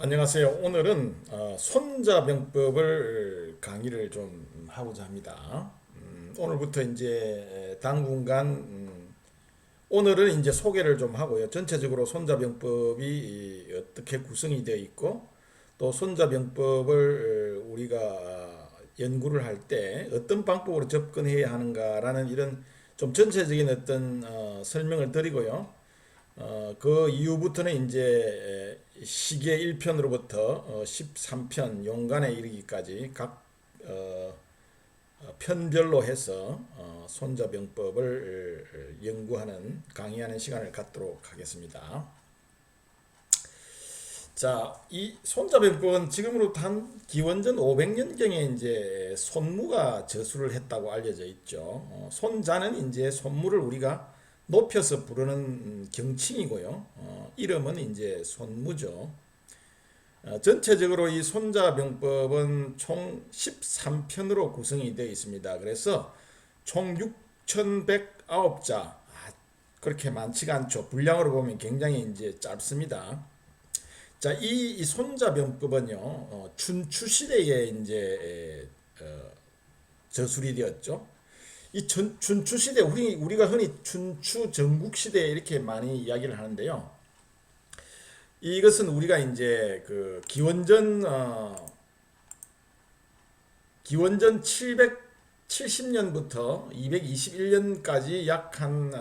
안녕하세요. 오늘은 손자병법을 강의를 좀 하고자 합니다. 오늘부터 이제 당분간 오늘은 이제 소개를 좀 하고요. 전체적으로 손자병법이 어떻게 구성이 되어 있고 또 손자병법을 우리가 연구를 할 때 어떤 방법으로 접근해야 하는가라는 이런 좀 전체적인 어떤 설명을 드리고요. 그 이후부터는 이제 시계 1편으로부터 13편 용간에 이르기까지 각 편별로 해서 손자병법을 연구하는 강의하는 시간을 갖도록 하겠습니다. 자, 이 손자병법은 지금으로부터 한 기원전 500년경에 이제 손무가 저술을 했다고 알려져 있죠. 손자는 이제 손무를 우리가 높여서 부르는 경칭이고요. 이름은 이제 손무죠. 전체적으로 이 손자병법은 총 13편으로 구성이 되어 있습니다. 그래서 총 6,109자. 그렇게 많지가 않죠. 분량으로 보면 굉장히 이제 짧습니다. 자, 이 손자병법은요, 춘추 시대에 이제 저술이 되었죠. 이 춘추 시대 우리가 흔히 춘추 전국 시대 이렇게 많이 이야기를 하는데요. 이것은 우리가 이제 그 기원전 770년부터 221년까지 약 한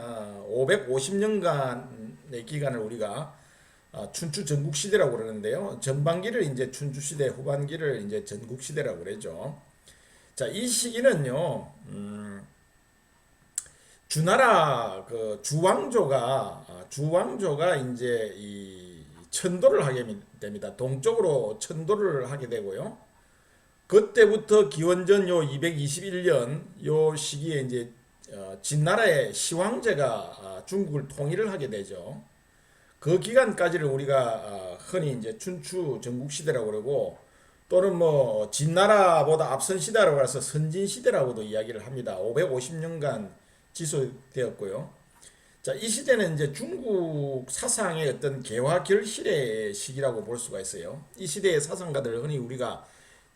550년간의 기간을 우리가 춘추 전국 시대라고 그러는데요. 전반기를 이제 춘추 시대, 후반기를 이제 전국 시대라고 그러죠. 자, 이 시기는요. 주나라 그 주왕조가 이제 이 천도를 하게 됩니다. 동쪽으로 천도를 하게 되고요. 그때부터 기원전 요 221년 요 시기에 이제 진나라의 시황제가 중국을 통일을 하게 되죠. 그 기간까지를 우리가 흔히 이제 춘추 전국시대라고 그러고 또는 뭐 진나라보다 앞선 시대라고 해서 선진시대라고도 이야기를 합니다. 550년간 지속되었고요. 자, 이 시대는 이제 중국 사상의 어떤 개화 결실의 시기라고 볼 수가 있어요. 이 시대의 사상가들을 흔히 우리가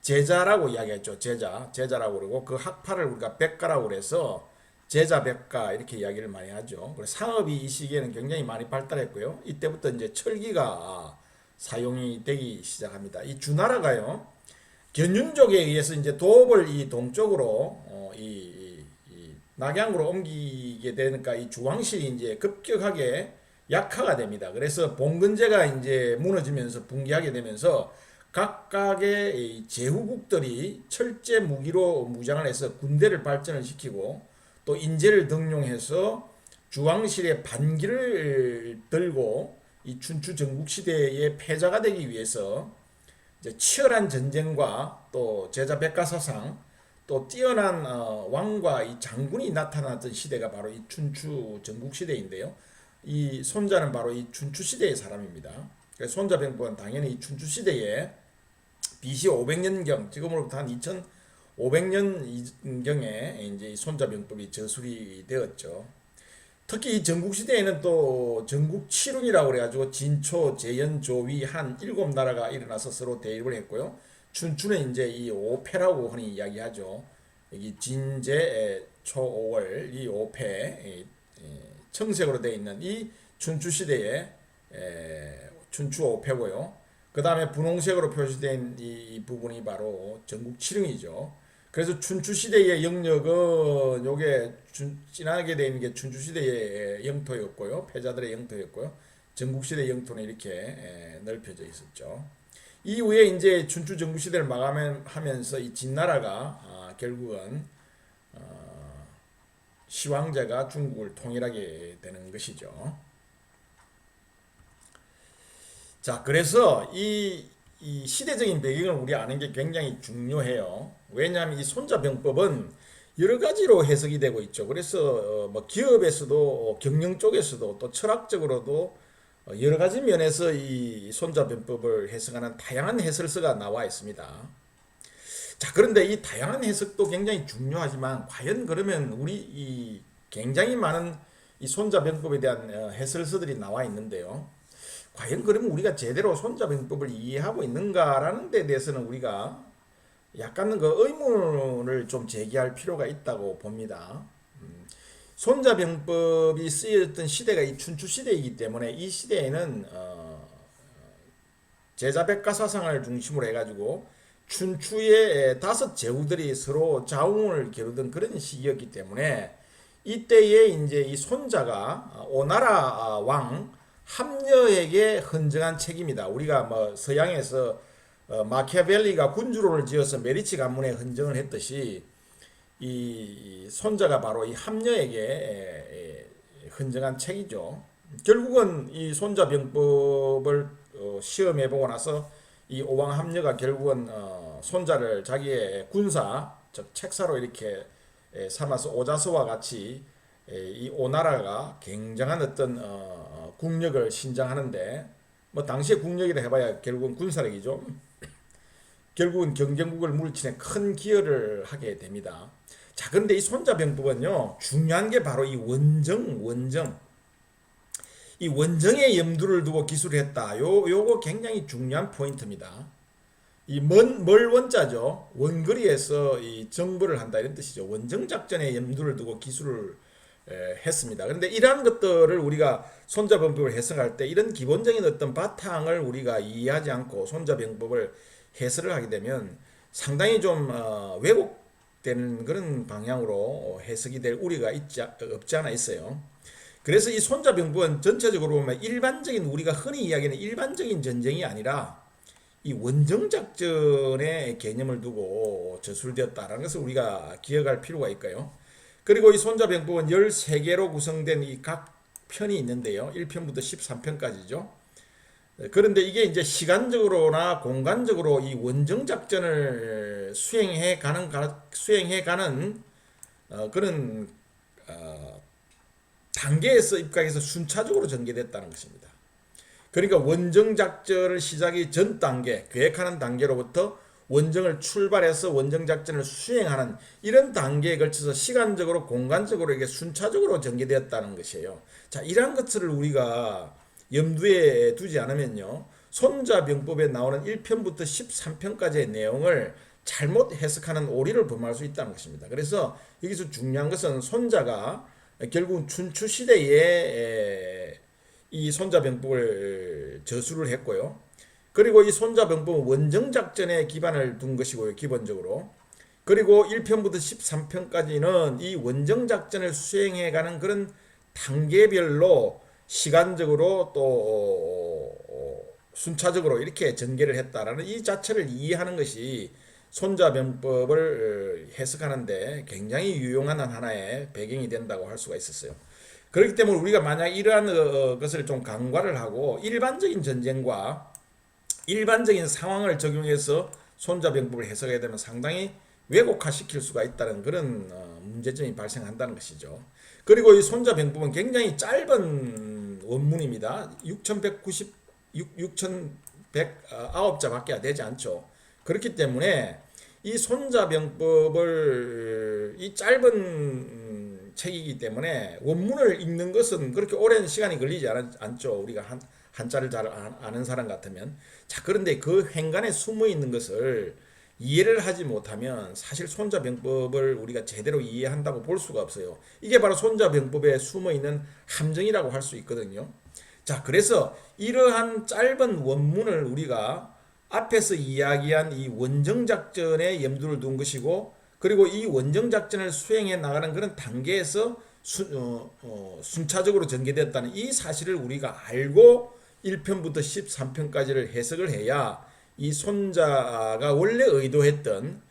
제자라고 이야기했죠. 제자라고 그러고 그 학파를 우리가 백가라고 그래서 제자 백가 이렇게 이야기를 많이 하죠. 그래서 상업이 이 시기에는 굉장히 많이 발달했고요. 이때부터 이제 철기가 사용이 되기 시작합니다. 이 주나라가요. 견윤족에 의해서 이제 도읍을 이 동쪽으로 이 낙양으로 옮기게 되니까 이 주왕실이 이제 급격하게 약화가 됩니다. 그래서 봉건제가 이제 무너지면서 붕괴하게 되면서 각각의 이 제후국들이 철제 무기로 무장을 해서 군대를 발전을 시키고 또 인재를 등용해서 주왕실의 반기를 들고 이 춘추 전국 시대의 패자가 되기 위해서 이제 치열한 전쟁과 또 제자 백가 사상 또 뛰어난 왕과 이 장군이 나타났던 시대가 바로 이 춘추 전국 시대인데요. 이 손자는 바로 이 춘추 시대의 사람입니다. 그래서 손자병법은 당연히 이 춘추 시대에 BC 500년경 지금으로부터 한 2500년경에 이제 이 손자병법이 저술이 되었죠. 특히 이 전국시대에는 또 전국칠운이라고 그래가지고 진초, 재현, 조위, 한 일곱 나라가 일어나서 서로 대립을 했고요. 춘추는 이제 이 오패라고 흔히 이야기하죠. 여기 진제, 초월, 이 오패, 청색으로 되어 있는 이 춘추시대의 춘추 오패고요. 그 다음에 분홍색으로 표시된 이 부분이 바로 전국칠흥이죠. 그래서 춘추시대의 영역은 요게 진하게 되어 있는 게 춘추시대의 영토였고요. 패자들의 영토였고요. 전국시대 영토는 이렇게 넓혀져 있었죠. 이후에 이제 춘추 전국시대를 마감하면서 이 진나라가 결국은 시황제가 중국을 통일하게 되는 것이죠. 자, 그래서 이 시대적인 배경을 우리 아는 게 굉장히 중요해요. 왜냐하면 이 손자병법은 여러 가지로 해석이 되고 있죠. 그래서 뭐 기업에서도 경영 쪽에서도 또 철학적으로도 여러 가지 면에서 이 손자병법을 해석하는 다양한 해설서가 나와 있습니다. 자, 그런데 이 다양한 해석도 굉장히 중요하지만 과연 그러면 우리 이 굉장히 많은 이 손자병법에 대한 해설서들이 나와 있는데요. 과연 그러면 우리가 제대로 손자병법을 이해하고 있는가라는 데 대해서는 우리가 약간 그 의문을 좀 제기할 필요가 있다고 봅니다. 손자병법이 쓰였던 시대가 이 춘추 시대이기 때문에 이 시대에는 제자백가 사상을 중심으로 해가지고 춘추의 다섯 제후들이 서로 좌우을 겨루던 그런 시기였기 때문에 이때에 이제 이 손자가 오나라 왕 함녀에게 헌정한 책입니다. 우리가 뭐 서양에서 마키아벨리가 군주론을 지어서 메디치 가문에 헌정을 했듯이 이 손자가 바로 이 함녀에게 헌정한 책이죠. 결국은 이 손자병법을 시험해보고 나서 이 오왕 함녀가 결국은 손자를 자기의 군사 즉 책사로 이렇게 삼아서 오자서와 같이 이 오나라가 굉장한 어떤 국력을 신장하는데 뭐 당시의 국력이라 해봐야 결국은 군사력이죠. 결국은 경쟁국을 물리치는 큰 기여를 하게 됩니다. 자, 그런데 이 손자병법은요, 중요한 게 바로 이 원정. 이 원정에 염두를 두고 기술을 했다. 요거 굉장히 중요한 포인트입니다. 이 멀 원자죠. 원거리에서 이 정벌을 한다 이런 뜻이죠. 원정 작전에 염두를 두고 기술을 했습니다. 그런데 이러한 것들을 우리가 손자병법을 해석할 때 이런 기본적인 어떤 바탕을 우리가 이해하지 않고 손자병법을 해설을 하게 되면 상당히 좀 왜곡되는 그런 방향으로 해석이 될 우려가 없지 않아 있어요. 그래서 이 손자병법은 전체적으로 보면 일반적인 우리가 흔히 이야기하는 일반적인 전쟁이 아니라 이 원정작전의 개념을 두고 저술되었다라는 것을 우리가 기억할 필요가 있고요. 그리고 이 손자병법은 13개로 구성된 이 각 편이 있는데요. 1편부터 13편까지죠. 그런데 이게 이제 시간적으로나 공간적으로 이 원정작전을 수행해가는 그런 단계에서 입각해서 순차적으로 전개됐다는 것입니다. 그러니까 원정작전을 시작이 전 단계, 계획하는 단계로부터 원정을 출발해서 원정작전을 수행하는 이런 단계에 걸쳐서 시간적으로 공간적으로 이게 순차적으로 전개되었다는 것이에요. 자, 이러한 것들을 우리가 염두에 두지 않으면요, 손자병법에 나오는 1편부터 13편까지의 내용을 잘못 해석하는 오리를 범할 수 있다는 것입니다. 그래서 여기서 중요한 것은 손자가 결국 춘추 시대에 이 손자병법을 저술을 했고요. 그리고 이 손자병법은 원정작전에 기반을 둔 것이고요, 기본적으로. 그리고 1편부터 13편까지는 이 원정작전을 수행해가는 그런 단계별로 시간적으로 또 순차적으로 이렇게 전개를 했다라는 이 자체를 이해하는 것이 손자병법을 해석하는데 굉장히 유용한 하나의 배경이 된다고 할 수가 있었어요. 그렇기 때문에 우리가 만약 이러한 것을 좀 간과를 하고 일반적인 전쟁과 일반적인 상황을 적용해서 손자병법을 해석하게 되면 상당히 왜곡화시킬 수가 있다는 그런 문제점이 발생한다는 것이죠. 그리고 이 손자병법은 굉장히 짧은 원문입니다. 6,109자밖에 되지 않죠. 그렇기 때문에 이 손자병법을 이 짧은 책이기 때문에 원문을 읽는 것은 그렇게 오랜 시간이 걸리지 않죠. 우리가 한자를 잘 아는 사람 같으면. 자, 그런데 그 행간에 숨어 있는 것을 이해를 하지 못하면 사실 손자병법을 우리가 제대로 이해한다고 볼 수가 없어요. 이게 바로 손자병법에 숨어 있는 함정이라고 할 수 있거든요. 자, 그래서 이러한 짧은 원문을 우리가 앞에서 이야기한 이 원정작전에 염두를 둔 것이고, 그리고 이 원정작전을 수행해 나가는 그런 단계에서 순차적으로 전개됐다는 이 사실을 우리가 알고 1편부터 13편까지를 해석을 해야 이 손자가 원래 의도했던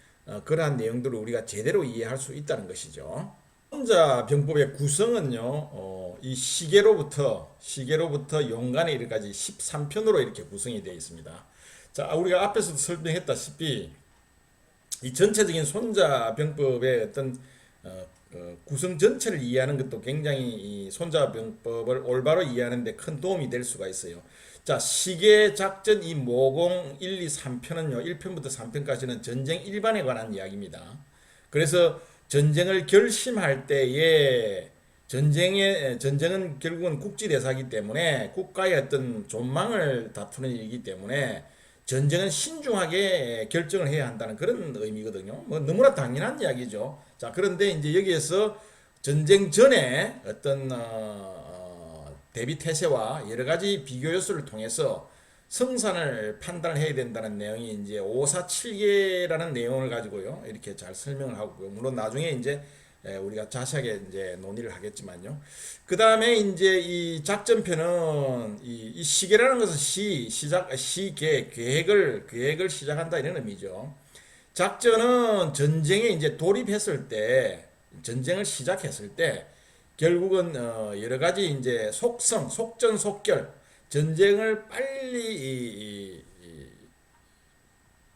그러한 내용들을 우리가 제대로 이해할 수 있다는 것이죠. 손자병법의 구성은요, 이 시계로부터 용간에 이르기까지 13편으로 이렇게 구성이 되어 있습니다. 자, 우리가 앞에서도 설명했다시피 이 전체적인 손자병법의 어떤 구성 전체를 이해하는 것도 굉장히 이 손자병법을 올바로 이해하는 데 큰 도움이 될 수가 있어요. 자, 시계작전 이 모공 1, 2, 3편은요, 1편부터 3편까지는 전쟁 일반에 관한 이야기입니다. 그래서 전쟁을 결심할 때에 전쟁은 결국은 국지대사이기 때문에 국가의 어떤 존망을 다투는 일이기 때문에 전쟁은 신중하게 결정을 해야 한다는 그런 의미거든요. 뭐 너무나 당연한 이야기죠. 자, 그런데 이제 여기에서 전쟁 전에 어떤 대비 태세와 여러 가지 비교 요소를 통해서 성산을 판단해야 된다는 내용이 이제 547계라는 내용을 가지고요. 이렇게 잘 설명을 하고요. 물론 나중에 이제 우리가 자세하게 이제 논의를 하겠지만요. 그 다음에 이제 이 작전편은 이 시계라는 것은 계획을 시작한다 이런 의미죠. 작전은 전쟁에 이제 돌입했을 때, 전쟁을 시작했을 때, 결국은 여러 가지 이제 속전속결, 전쟁을 빨리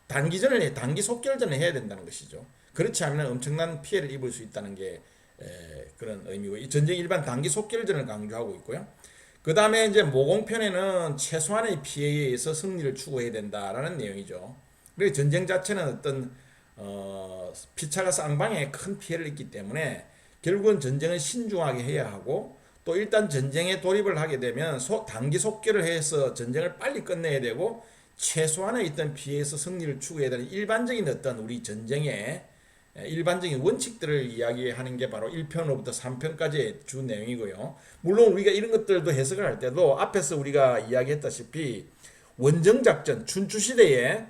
단기 속결전을 해야 된다는 것이죠. 그렇지 않으면 엄청난 피해를 입을 수 있다는 게 그런 의미고, 이 전쟁 일반 단기 속결전을 강조하고 있고요. 그 다음에 이제 모공편에는 최소한의 피해에 의해서 승리를 추구해야 된다라는 내용이죠. 그리고 전쟁 자체는 어떤 피차가 쌍방에 큰 피해를 입기 때문에 결국은 전쟁을 신중하게 해야 하고, 또 일단 전쟁에 돌입을 하게 되면 단기 속결을 해서 전쟁을 빨리 끝내야 되고 최소한의 있던 피해에서 승리를 추구해야 되는 일반적인 어떤 우리 전쟁의 일반적인 원칙들을 이야기하는 게 바로 1편으로부터 3편까지의 주 내용이고요. 물론 우리가 이런 것들도 해석을 할 때도 앞에서 우리가 이야기했다시피 원정작전, 춘추시대의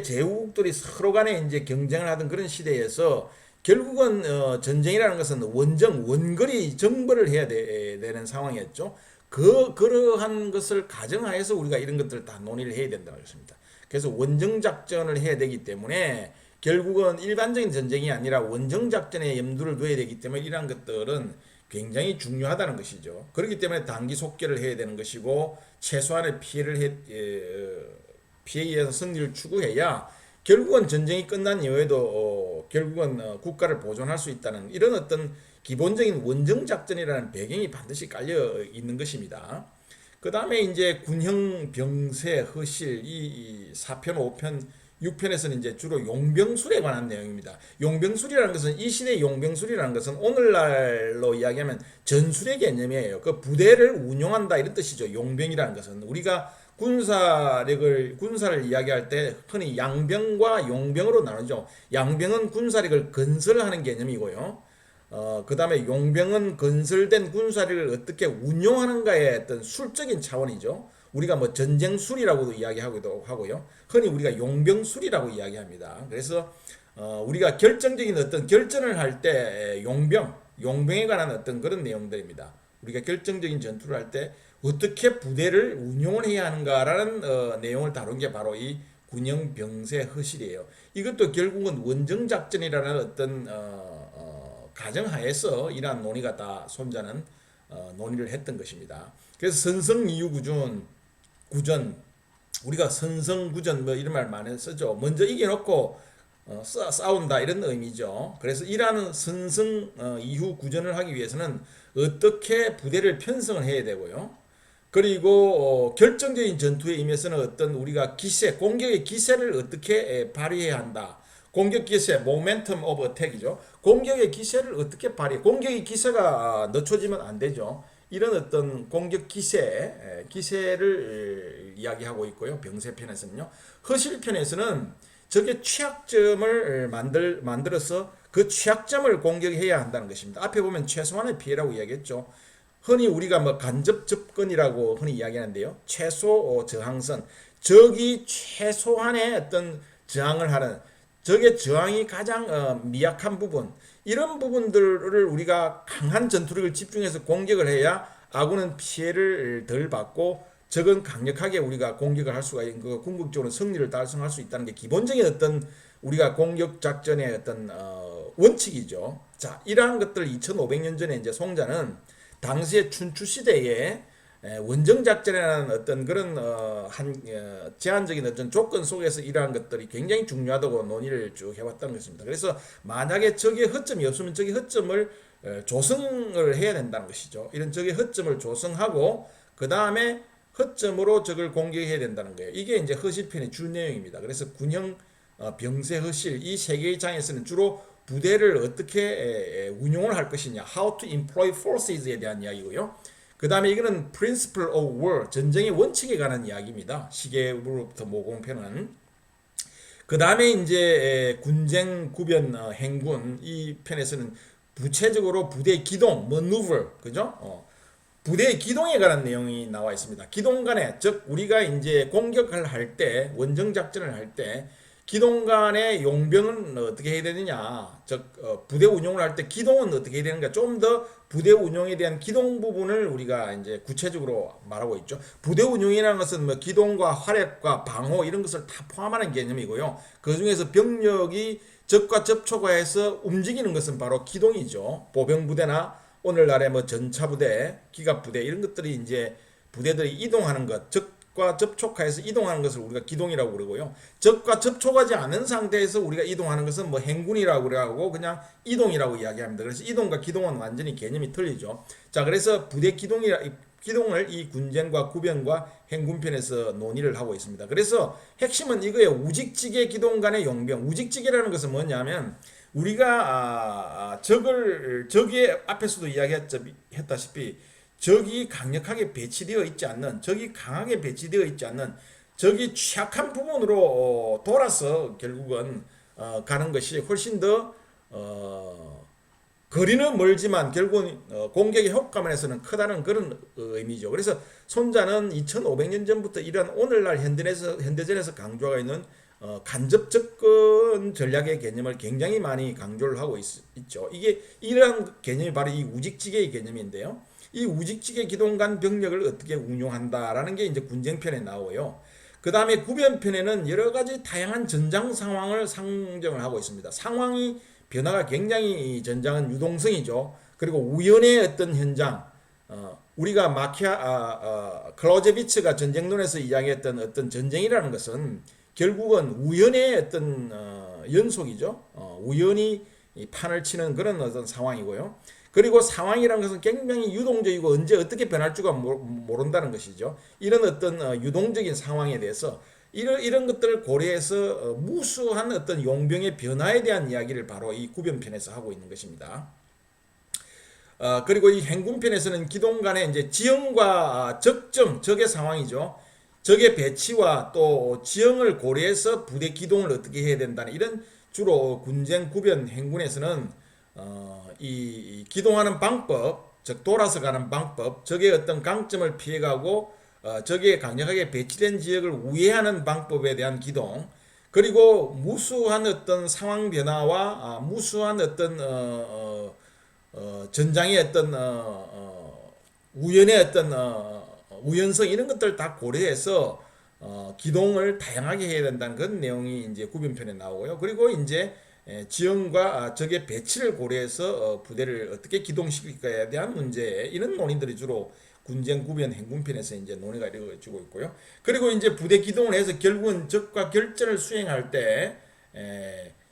제후국들이 서로 간에 이제 경쟁을 하던 그런 시대에서 결국은 전쟁이라는 것은 원거리 정벌을 해야 되는 상황이었죠. 그러한 것을 가정하에서 우리가 이런 것들을 다 논의를 해야 된다고 했습니다. 그래서 원정작전을 해야 되기 때문에 결국은 일반적인 전쟁이 아니라 원정작전에 염두를 둬야 되기 때문에 이러한 것들은 굉장히 중요하다는 것이죠. 그렇기 때문에 단기 속결을 해야 되는 것이고 최소한의 피해에 의해서 승리를 추구해야 결국은 전쟁이 끝난 이후에도 결국은 국가를 보존할 수 있다는 이런 어떤 기본적인 원정작전이라는 배경이 반드시 깔려 있는 것입니다. 그 다음에 이제 군형, 병세, 허실 이 4편, 5편, 6편에서는 이제 주로 용병술에 관한 내용입니다. 용병술이라는 것은 이 시대의 용병술이라는 것은 오늘날로 이야기하면 전술의 개념이에요. 그 부대를 운용한다 이런 뜻이죠. 용병이라는 것은 우리가 군사를 이야기할 때 흔히 양병과 용병으로 나누죠. 양병은 군사력을 건설하는 개념이고요. 그 다음에 용병은 건설된 군사력을 어떻게 운용하는가의 어떤 술적인 차원이죠. 우리가 뭐 전쟁술이라고도 이야기하기도 하고요. 흔히 우리가 용병술이라고 이야기합니다. 그래서 우리가 결정적인 어떤 결전을 할 때 용병에 관한 어떤 그런 내용들입니다. 우리가 결정적인 전투를 할 때 어떻게 부대를 운용을 해야 하는가라는 내용을 다룬 게 바로 이 군형, 병세, 허실이에요. 이것도 결국은 원정작전이라는 어떤 가정하에서 이러한 논의가 다 손자는 논의를 했던 것입니다. 그래서 구전 우리가 선성구전 뭐 이런 말 많이 쓰죠. 먼저 이겨놓고 싸운다 이런 의미죠. 그래서 이러한 선성 이후 구전을 하기 위해서는 어떻게 부대를 편성을 해야 되고요. 그리고 결정적인 전투에 임해서는 어떤 우리가 공격의 기세를 어떻게 발휘해야 한다. 공격 기세, 모멘텀 오브 어택이죠. 공격의 기세를 어떻게 공격의 기세가 늦춰지면 안 되죠. 이런 어떤 공격 기세를 이야기하고 있고요. 병세편에서는요. 허실편에서는 적의 취약점을 만들어서 그 취약점을 공격해야 한다는 것입니다. 앞에 보면 최소한의 피해라고 이야기했죠. 흔히 우리가 뭐 간접 접근이라고 흔히 이야기하는데요. 최소 저항선, 적이 최소한의 어떤 저항을 하는 적의 저항이 가장 미약한 부분, 이런 부분들을 우리가 강한 전투력을 집중해서 공격을 해야 아군은 피해를 덜 받고 적은 강력하게 우리가 공격을 할 수가 있는 그 궁극적으로 승리를 달성할 수 있다는 게 기본적인 어떤 우리가 공격 작전의 어떤 원칙이죠. 자, 이러한 것들 2500년 전에 이제 송자는 당시의 춘추 시대에 원정작전이라는 어떤 그런 제한적인 어떤 조건 속에서 이러한 것들이 굉장히 중요하다고 논의를 쭉 해왔다는 것입니다. 그래서 만약에 적의 허점이 없으면 적의 허점을 조성을 해야 된다는 것이죠. 이런 적의 허점을 조성하고 그 다음에 허점으로 적을 공격해야 된다는 거예요. 이게 이제 허실편의 주 내용입니다. 그래서 군형, 병세, 허실 이 세 개의 장에서는 주로 부대를 어떻게 운용을 할 것이냐, how to employ forces에 대한 이야기고요. 그 다음에 이거는 principle of war, 전쟁의 원칙에 관한 이야기입니다. 시계부로부터 모공편은. 그 다음에 이제 군쟁 구변 행군 이 편에서는 구체적으로 부대 기동, maneuver, 그죠? 부대의 기동에 관한 내용이 나와 있습니다. 기동 간에, 즉 우리가 이제 공격을 할 때, 원정 작전을 할 때 기동 간의 용병은 어떻게 해야 되느냐, 즉 부대 운용을 할 때 기동은 어떻게 해야 되는가, 좀 더 부대 운용에 대한 기동 부분을 우리가 이제 구체적으로 말하고 있죠. 부대 운용이라는 것은 뭐 기동과 활약과 방호 이런 것을 다 포함하는 개념이고요. 그 중에서 병력이 적과 접촉해서 움직이는 것은 바로 기동이죠. 보병부대나 오늘날의 뭐 전차부대, 기갑부대 이런 것들이 이제 부대들이 이동하는 것, 적과 접촉해서 이동하는 것을 우리가 기동이라고 그러고요. 적과 접촉하지 않은 상태에서 우리가 이동하는 것은 뭐 행군이라고 그러고 그냥 이동이라고 이야기합니다. 그래서 이동과 기동은 완전히 개념이 틀리죠. 자, 그래서 부대 기동을 이 군쟁과 구변과 행군편에서 논의를 하고 있습니다. 그래서 핵심은 이거예요. 우직지계 기동 간의 용병. 우직지계라는 것은 뭐냐면 우리가 적이 앞에서도 이야기했다시피 적이 강력하게 배치되어 있지 않는, 적이 강하게 배치되어 있지 않는, 적이 취약한 부분으로 돌아서 결국은 가는 것이 훨씬 더 거리는 멀지만 결국은 공격의 효과면에서는 크다는 그런 의미죠. 그래서 손자는 2500년 전부터 이런 오늘날 현대전에서 강조하고 있는 간접 접근 전략의 개념을 굉장히 많이 강조를 하고 있죠. 이게 이러한 개념이 바로 이 우직지계의 개념인데요. 이 우직지계 기동 간 병력을 어떻게 운용한다라는 게 이제 군쟁편에 나오고요. 그 다음에 구변편에는 여러 가지 다양한 전장 상황을 상정을 하고 있습니다. 상황이 변화가 굉장히, 전장은 유동성이죠. 그리고 우연의 어떤 현장, 우리가 클라우제비츠가 전쟁론에서 이야기했던 어떤 전쟁이라는 것은 결국은 우연의 어떤 연속이죠. 우연히 판을 치는 그런 어떤 상황이고요. 그리고 상황이라는 것은 굉장히 유동적이고 언제 어떻게 변할 줄가 모른다는 것이죠. 이런 어떤 유동적인 상황에 대해서 이런 것들을 고려해서 무수한 어떤 용병의 변화에 대한 이야기를 바로 이 구변편에서 하고 있는 것입니다. 그리고 이 행군편에서는 기동 간의 이제 지형과 적정, 적의 상황이죠. 적의 배치와 또 지형을 고려해서 부대 기동을 어떻게 해야 된다는 이런 주로 군쟁 구변 행군에서는 이 기동하는 방법, 즉 돌아서 가는 방법, 적의 어떤 강점을 피해가고 적의 강력하게 배치된 지역을 우회하는 방법에 대한 기동, 그리고 무수한 어떤 상황 변화와 무수한 어떤 전장의 어떤 우연의 어떤 우연성 이런 것들 다 고려해서 기동을 다양하게 해야 된다는 그런 내용이 이제 구변편에 나오고요. 그리고 이제 지형과 적의 배치를 고려해서 부대를 어떻게 기동시킬까에 대한 문제, 이런 논의들이 주로 군쟁 구변 행군편에서 이제 논의가 이루어지고 있고요. 그리고 이제 부대 기동을 해서 결국은 적과 결전을 수행할 때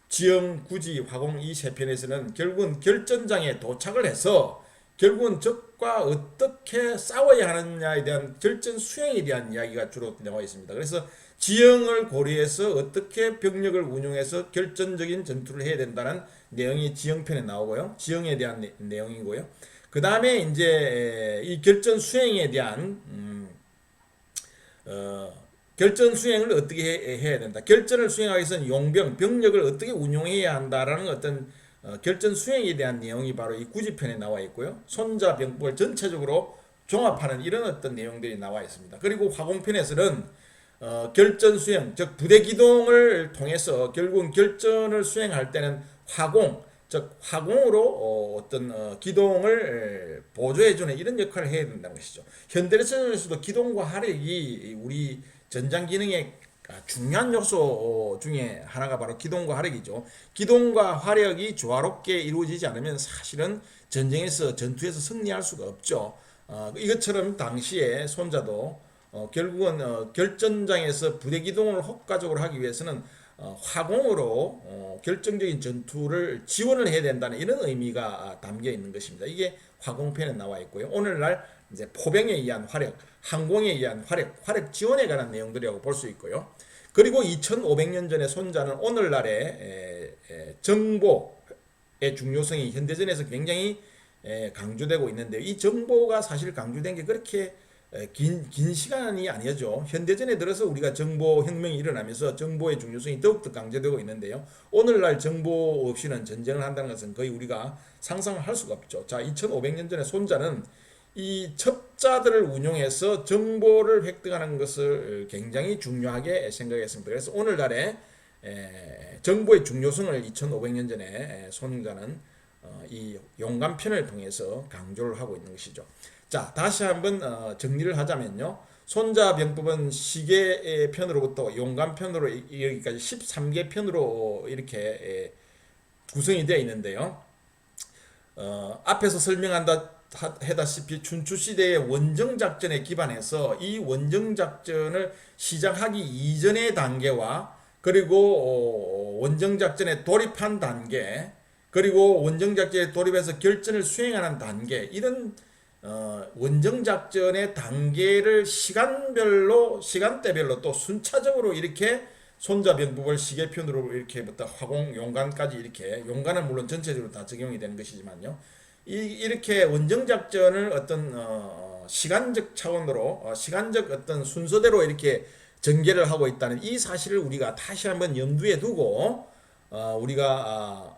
지형, 구지, 화공 이 세 편에서는 결국은 결전장에 도착을 해서 결국은 적과 어떻게 싸워야 하느냐에 대한 결전 수행에 대한 이야기가 주로 나와 있습니다. 그래서 지형을 고려해서 어떻게 병력을 운용해서 결전적인 전투를 해야 된다는 내용이 지형편에 나오고요. 지형에 대한 내용이고요. 그 다음에 이제 이 결전 수행에 대한 결전 수행을 어떻게 해야 된다. 결전을 수행하기 위해서는 용병, 병력을 어떻게 운용해야 한다라는 어떤 결전 수행에 대한 내용이 바로 이 구지편에 나와 있고요. 손자 병법을 전체적으로 종합하는 이런 어떤 내용들이 나와 있습니다. 그리고 화공편에서는 결전 수행, 즉 부대 기동을 통해서 결국은 결전을 수행할 때는 화공, 즉 화공으로 어떤 기동을 보조해주는 이런 역할을 해야 된다는 것이죠. 현대전에서도 기동과 화력이 우리 전장 기능의 중요한 요소 중에 하나가 바로 기동과 화력이죠. 기동과 화력이 조화롭게 이루어지지 않으면 사실은 전투에서 승리할 수가 없죠. 이것처럼 당시에 손자도 결국은 결전장에서 부대 기동을 효과적으로 하기 위해서는 화공으로 결정적인 전투를 지원을 해야 된다는 이런 의미가 담겨 있는 것입니다. 이게 화공편에 나와 있고요. 오늘날 이제 포병에 의한 화력, 항공에 의한 화력 지원에 관한 내용들이라고 볼 수 있고요. 그리고 2500년 전의 손자는 오늘날의 정보, 중요성이 현대전에서 굉장히 강조되고 있는데, 이 정보가 사실 강조된 게 그렇게 긴 시간이 아니죠. 현대전에 들어서 우리가 정보 혁명이 일어나면서 정보의 중요성이 더욱더 강조되고 있는데요. 오늘날 정보 없이는 전쟁을 한다는 것은 거의 우리가 상상할 수가 없죠. 자, 2500년 전에 손자는 이 첩자들을 운용해서 정보를 획득하는 것을 굉장히 중요하게 생각했습니다. 그래서 오늘날에 정보의 중요성을 2500년 전에 손자는 이 용감편을 통해서 강조를 하고 있는 것이죠. 자, 다시 한번 정리를 하자면요. 손자병법은 시계 편으로부터 용감편으로 여기까지 13개 편으로 이렇게 구성이 되어 있는데요. 앞에서 해다시피 춘추시대의 원정작전에 기반해서 이 원정작전을 시작하기 이전의 단계와, 그리고 원정작전에 돌입한 단계, 그리고 원정작전에 돌입해서 결전을 수행하는 단계, 이런 원정작전의 단계를 시간대별로 또 순차적으로 이렇게 손자병법을 시계편으로 이렇게부터 화공, 용관까지, 이렇게 용관은 물론 전체적으로 다 적용이 되는 것이지만요. 이렇게 원정작전을 어떤 시간적 차원으로 시간적 어떤 순서대로 이렇게 전개를 하고 있다는 이 사실을 우리가 다시 한번 염두에 두고 우리가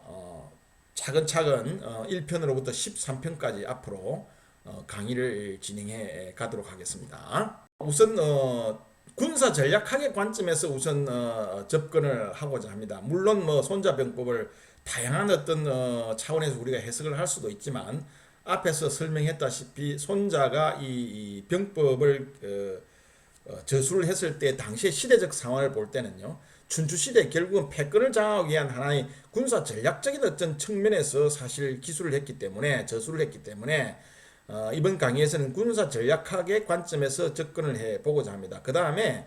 차근차근 1편으로부터 13편까지 앞으로 강의를 진행해 가도록 하겠습니다. 우선 군사 전략학의 관점에서 우선 접근을 하고자 합니다. 물론 뭐 손자병법을 다양한 어떤 차원에서 우리가 해석을 할 수도 있지만, 앞에서 설명했다시피 손자가 이 병법을 저술을 했을 때 당시의 시대적 상황을 볼 때는요, 춘추시대 결국은 패권을 장악하기 위한 하나의 군사 전략적인 어떤 측면에서 사실 기술을 했기 때문에, 저술을 했기 때문에 이번 강의에서는 군사 전략학의 관점에서 접근을 해 보고자 합니다. 그 다음에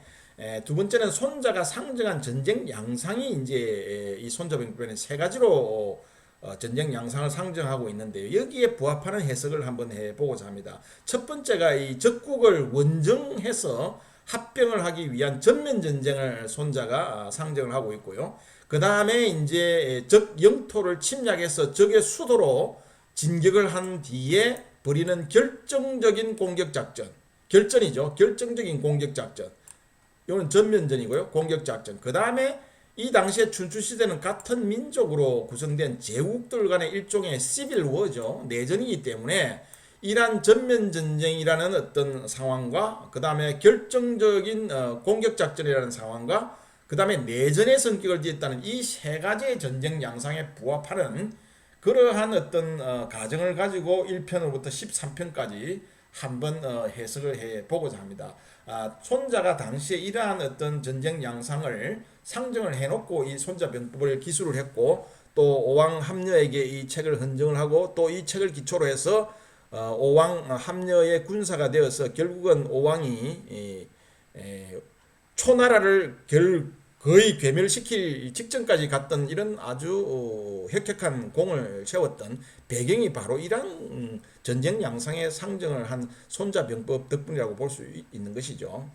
두 번째는 손자가 상정한 전쟁 양상이 이제 이 손자병법에는 세 가지로 전쟁 양상을 상정하고 있는데요. 여기에 부합하는 해석을 한번 해보고자 합니다. 첫 번째가 이 적국을 원정해서 합병을 하기 위한 전면 전쟁을 손자가 상정을 하고 있고요. 그 다음에 이제 적 영토를 침략해서 적의 수도로 진격을 한 뒤에 벌이는 결정적인 공격 작전, 결전이죠. 결정적인 공격 작전. 이거는 전면전이고요. 공격 작전. 그 다음에 이 당시에 춘추시대는 같은 민족으로 구성된 제국들 간의 일종의 시빌 워죠. 내전이기 때문에 이러한 전면전쟁이라는 어떤 상황과, 그 다음에 결정적인 공격작전이라는 상황과, 그 다음에 내전의 성격을 띠었다는 이 세 가지의 전쟁 양상에 부합하는 그러한 어떤 가정을 가지고 1편으로부터 13편까지 한번 해석을 해보고자 합니다. 손자가 당시에 이러한 어떤 전쟁 양상을 상정을 해놓고 이 손자병법을 기술을 했고, 또 오왕 함녀에게 이 책을 헌정을 하고, 또 이 책을 기초로 해서 오왕 함녀의 군사가 되어서 결국은 오왕이 초나라를 거의 괴멸시킬 직전까지 갔던 이런 아주 혁혁한 공을 세웠던 배경이 바로 이런 전쟁 양상의 상정을 한 손자병법 덕분이라고 볼 수 있는 것이죠.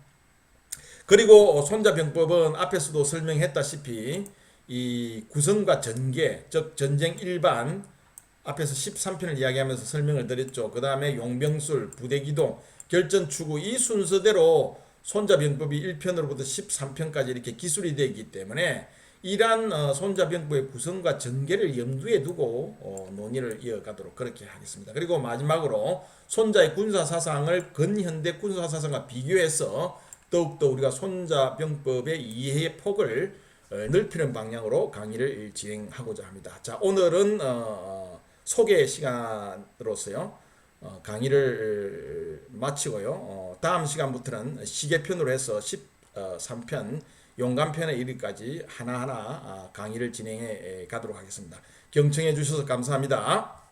그리고 손자병법은 앞에서도 설명했다시피 이 구성과 전개, 즉 전쟁 일반, 앞에서 13편을 이야기하면서 설명을 드렸죠. 그 다음에 용병술, 부대기동, 결전추구, 이 순서대로 손자병법이 1편으로부터 13편까지 이렇게 기술이 되기 때문에 이러한 손자병법의 구성과 전개를 염두에 두고 논의를 이어가도록 그렇게 하겠습니다. 그리고 마지막으로 손자의 군사사상을 근현대 군사사상과 비교해서 더욱더 우리가 손자병법의 이해의 폭을 넓히는 방향으로 강의를 진행하고자 합니다. 자, 오늘은 소개 시간으로서요 강의를 마치고요. 다음 시간부터는 시계편으로 해서 13편 용감편에 이르기까지 하나하나 강의를 진행해 가도록 하겠습니다. 경청해 주셔서 감사합니다.